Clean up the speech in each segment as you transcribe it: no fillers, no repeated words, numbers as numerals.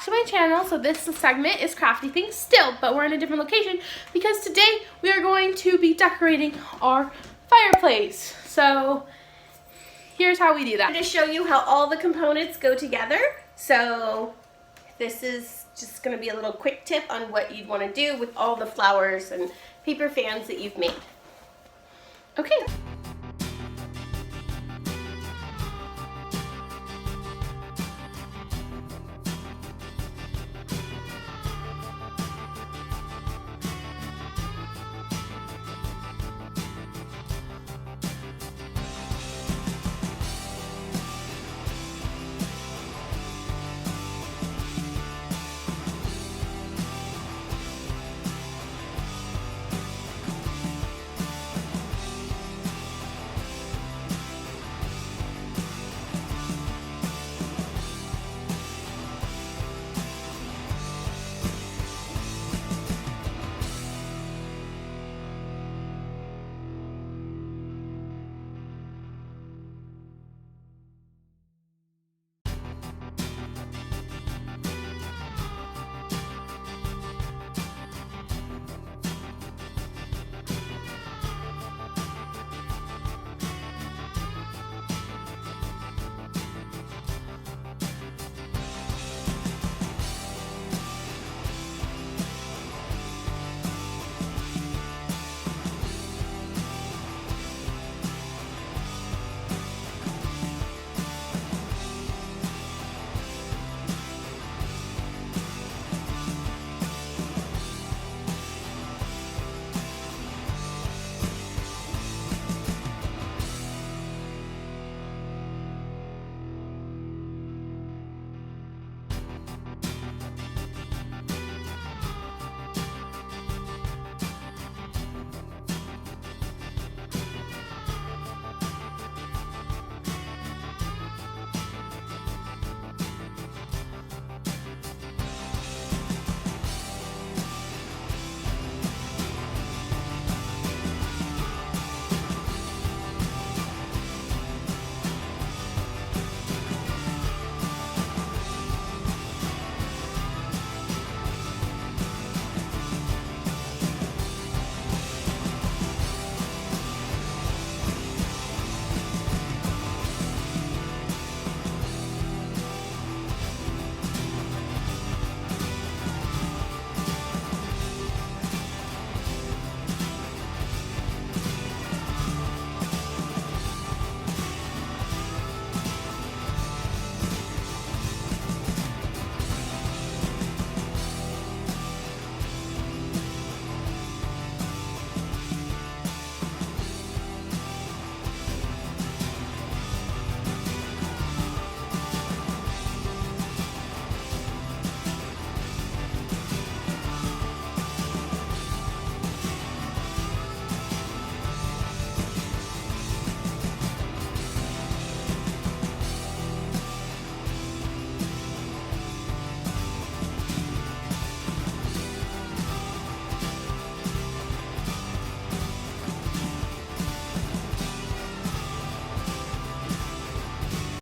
back to my channel. So this segment is Crafty Things still, but we're in a different location because today we are going to be decorating our fireplace. So here's how we do that. I'm going to show you how all the components go together. So this is just going to be a little quick tip on what you'd want to do with all the flowers and paper fans that you've made. Okay.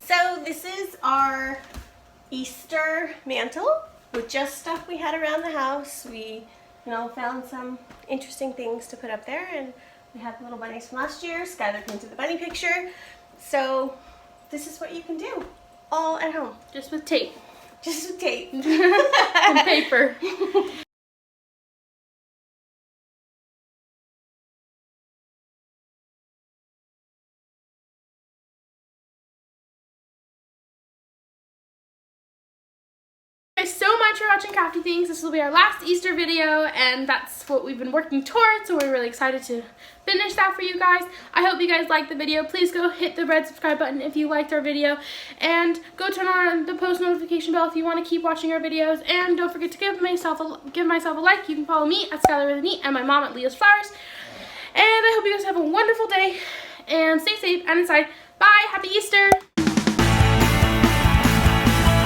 So this is our Easter mantle with just stuff we had around the house. We, found some interesting things to put up there, and we had little bunnies from last year. Skylar painted the bunny picture. So this is what you can do all at home. Just with tape. Just with tape. And paper. Thank you so much for watching Crafty Things. This will be our last Easter video, and that's what we've been working towards, so we're really excited to finish that for you guys. I hope you guys liked the video. Please go hit the red subscribe button if you liked our video, and go turn on the post notification bell if you want to keep watching our videos, and don't forget to give myself a like. You can follow me at Skylar with an E and my mom at Leah's Flowers, and I hope you guys have a wonderful day, and stay safe and inside. Bye! Happy Easter!